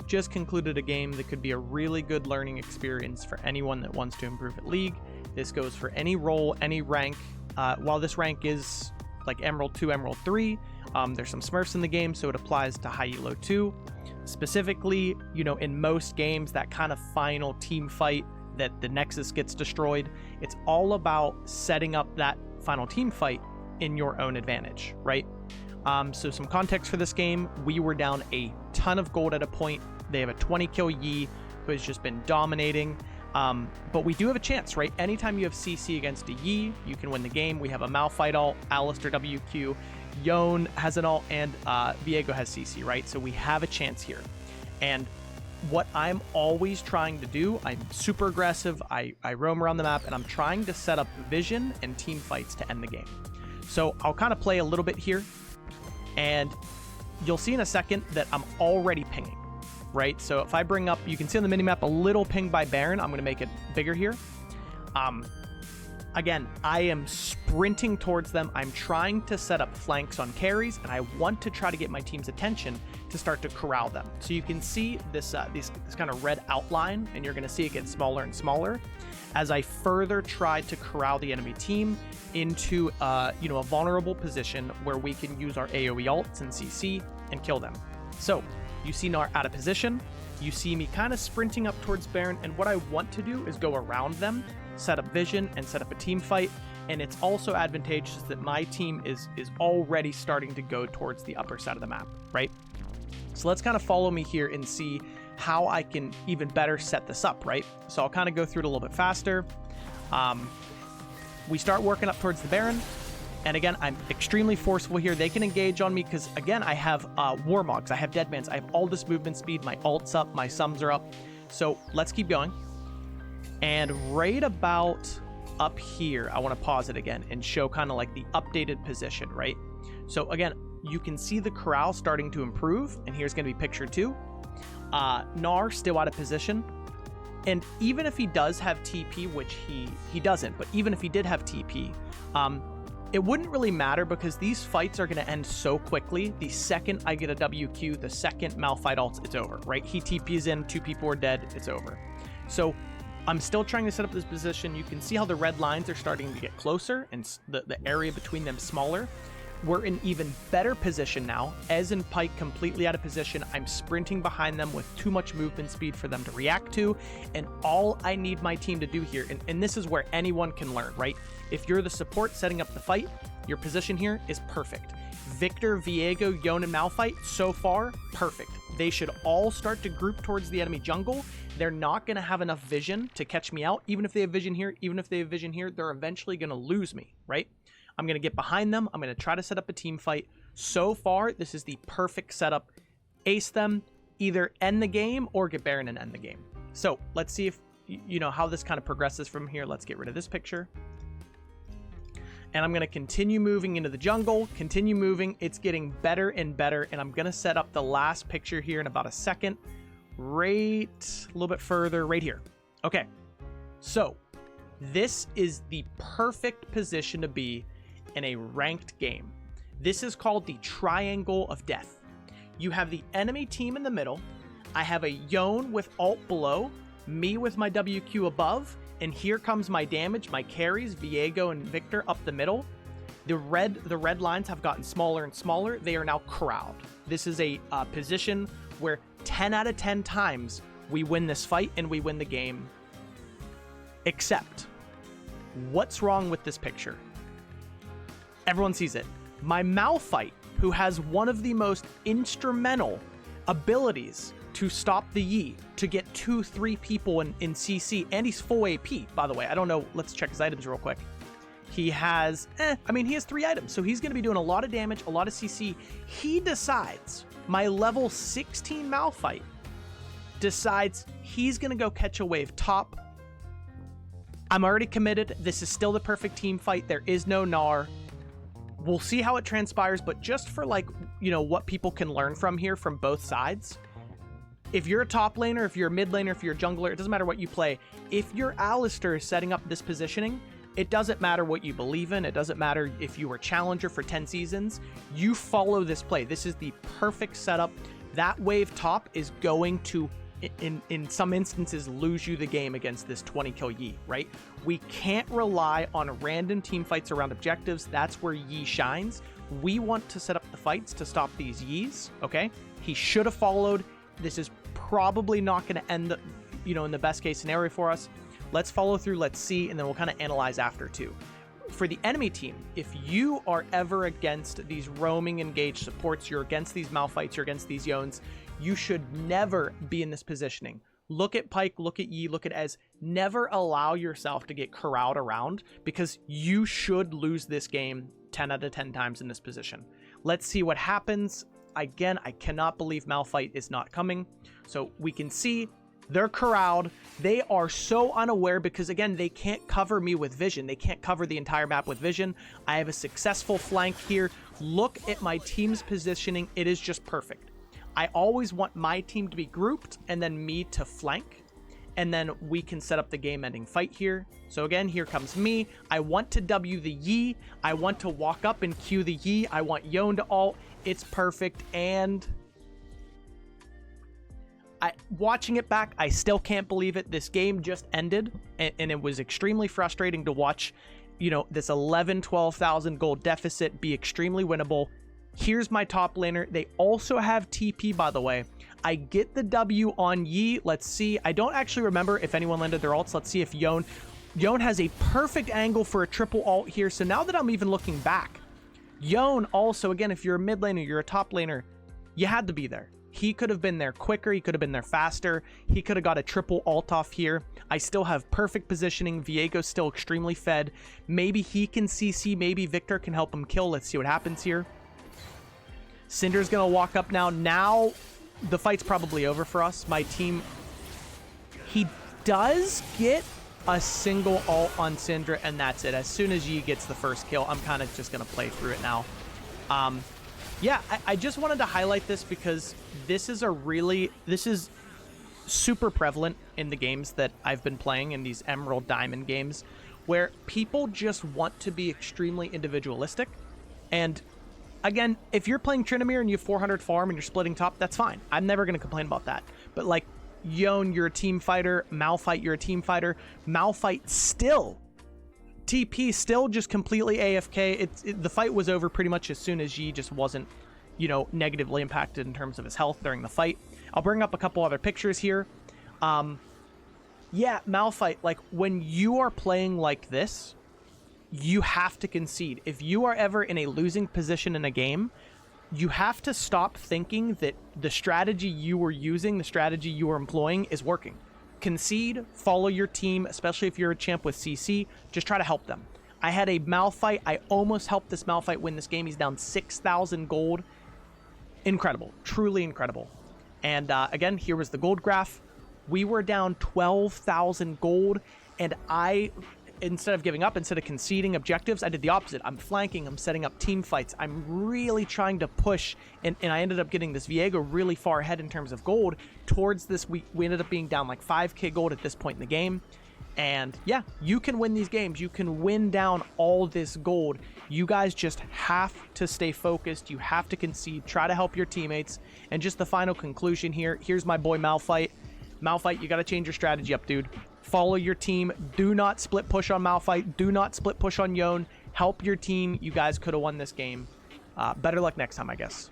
just concluded a game that could be a really good learning experience for anyone that wants to improve at League. This goes for any role, any rank. While this rank is like Emerald 2, Emerald 3, there's some Smurfs in the game, so it applies to high elo 2. Specifically, you know, in most games, that kind of final team fight that the Nexus gets destroyed, it's all about setting up that final team fight in your own advantage, right? So some context for this game, we were down a ton of gold at a point. They have a 20 kill Yi who has just been dominating. But we do have a chance, right? Anytime you have CC against a Yi, you can win the game. We have a MALPHITE ult, Alistair WQ, Yone has an ult, and Viego has CC, right? So we have a chance here. And what I'm always trying to do, I'm super aggressive, I roam around the map, and I'm trying to set up vision and team fights to end the game. So I'll kind of play a little bit here, and you'll see in a second that I'm already pinging, right? So if I bring up, you can see on the minimap a little ping by Baron. I'm going to make it bigger here. Again, I am sprinting towards them. I'm trying to set up flanks on carries, and I want to try to get my team's attention to start to corral them. So you can see this kind of red outline, and you're going to see it get smaller and smaller as I further try to corral the enemy team into a vulnerable position where we can use our AoE ults and CC and kill them. So you see Nar out of position. You see me kind of sprinting up towards Baron, and what I want to do is go around them, set up vision, and set up a team fight. And it's also advantageous that my team is already starting to go towards the upper side of the map, right? So let's kind of follow me here and see how I can even better set this up, right? So I'll kind of go through it a little bit faster. We start working up towards the Baron. And again, I'm extremely forceful here. They can engage on me because, again, I have Warmogs, I have Deadmans, I have all this movement speed, my ult's up, my sums are up. So let's keep going. And right about up here, I want to pause it again and show kind of like the updated position, right? So again, you can see the corral starting to improve, and here's going to be picture 2. Nar still out of position. And even if he does have TP, which he doesn't, but even if he did have TP, it wouldn't really matter because these fights are going to end so quickly. The second I get a WQ, the second MALPHITE ults, it's over, right? He TPs in, 2 people are dead, it's over. So I'm still trying to set up this position. You can see how the red lines are starting to get closer and the area between them smaller. We're in even better position now. Ez and Pyke completely out of position. I'm sprinting behind them with too much movement speed for them to react to. And all I need my team to do here, and this is where anyone can learn, right? If you're the support setting up the fight, your position here is perfect. Victor, Viego, Yone, and MALPHITE, so far, perfect. They should all start to group towards the enemy jungle. They're not going to have enough vision to catch me out. Even if they have vision here, even if they have vision here, they're eventually going to lose me, right? I'm going to get behind them. I'm going to try to set up a team fight. So far, this is the perfect setup. Ace them, either end the game or get Baron and end the game. So let's see if, how this kind of progresses from here. Let's get rid of this picture. And I'm going to continue moving into the jungle, continue moving. It's getting better and better. And I'm going to set up the last picture here in about a second. Right a little bit further, right here. Okay, so this is the perfect position to be in a ranked game. This is called the Triangle of Death. You have the enemy team in the middle. I have a Yone with ult below, me with my WQ above, and here comes my damage, my carries, Viego and Victor up the middle. The red lines have gotten smaller and smaller. They are now corralled. This is a position where 10 out of 10 times we win this fight and we win the game. Except, what's wrong with this picture? Everyone sees it. My MALPHITE, who has one of the most instrumental abilities to stop the Yi, to get 2-3 people in CC, and he's full AP, by the way. I don't know. Let's check his items real quick. He has, he has 3 items, so he's going to be doing a lot of damage, a lot of CC. He decides, my level 16 MALPHITE decides he's going to go catch a wave top. I'm already committed. This is still the perfect team fight. There is no Nar. We'll see how it transpires, but just for what people can learn from here from both sides. If you're a top laner, if you're a mid laner, if you're a jungler, it doesn't matter what you play. If your Alistair is setting up this positioning, it doesn't matter what you believe in. It doesn't matter if you were challenger for 10 seasons. You follow this play. This is the perfect setup That wave top is going to, in some instances, lose you the game against this 20 kill Yi, right? We can't rely on random team fights around objectives. That's where Yi shines. We want to set up the fights to stop these Yis, okay? He should have followed. This is probably not going to end, in the best case scenario for us. Let's follow through, let's see, and then we'll kind of analyze after too. For the enemy team, if you are ever against these roaming engaged supports, you're against these Malphites, you're against these Yones, you should never be in this positioning. Look at Pyke, look at Yi, look at Ez. Never allow yourself to get corralled around, because you should lose this game 10 out of 10 times in this position. Let's see what happens. Again, I cannot believe Malphite is not coming. So we can see they're corralled. They are so unaware because, again, they can't cover me with vision. They can't cover the entire map with vision. I have a successful flank here. Look at my team's positioning. It is just perfect. I always want my team to be grouped and then me to flank. And then we can set up the game-ending fight here. So again, here comes me. I want to W the Yi. I want to walk up and Q the Yi. I want Yone to ult. It's perfect. And watching it back, I still can't believe it. This game just ended, and it was extremely frustrating to watch, this 12,000 gold deficit be extremely winnable. Here's my top laner. They also have TP, by the way. I get the W on Yi. Let's see. I don't actually remember if anyone landed their ults. Let's see if Yone has a perfect angle for a triple ult here. So now that I'm even looking back, Yone also, again, if you're a mid laner, you're a top laner, you had to be there. He could have been there quicker. He could have been there faster. He could have got a triple ult off here. I still have perfect positioning. Viego's still extremely fed. Maybe he can CC. Maybe Victor can help him kill. Let's see what happens here. Cinder's going to walk up now. Now the fight's probably over for us. My team, he does get a single ult on Syndra, and that's it. As soon as Yi gets the first kill, I'm kind of just going to play through it now. Yeah, I just wanted to highlight this because this is super prevalent in the games that I've been playing, in these Emerald Diamond games, where people just want to be extremely individualistic. And again, if you're playing Tryndamere and you have 400 farm and you're splitting top, that's fine. I'm never going to complain about that. But like, Yone, you're a team fighter. Malphite, you're a team fighter. Malphite still, TP still just completely AFK. The fight was over pretty much as soon as Yi just wasn't, negatively impacted in terms of his health during the fight. I'll bring up a couple other pictures here. Yeah, Malphite, like, when you are playing like this, you have to concede. If you are ever in a losing position in a game, you have to stop thinking that the strategy you were using, the strategy you were employing is working. Concede, follow your team, especially if you're a champ with CC, just try to help them. I had a Malphite. I almost helped this Malphite win this game. He's down 6,000 gold. Incredible, truly incredible. And again, here was the gold graph. We were down 12,000 gold, and instead of giving up, instead of conceding objectives, I did the opposite. I'm flanking, I'm setting up team fights. I'm really trying to push, and I ended up getting this Viego really far ahead in terms of gold. Towards this, we ended up being down like 5k gold at this point in the game. And yeah, you can win these games. You can win down all this gold. You guys just have to stay focused. You have to concede, try to help your teammates. And just the final conclusion here, here's my boy Malphite. Malphite, you got to change your strategy up, dude. Follow your team. Do not split push on Malphite. Do not split push on Yone. Help your team. You guys could have won this game. Better luck next time, I guess.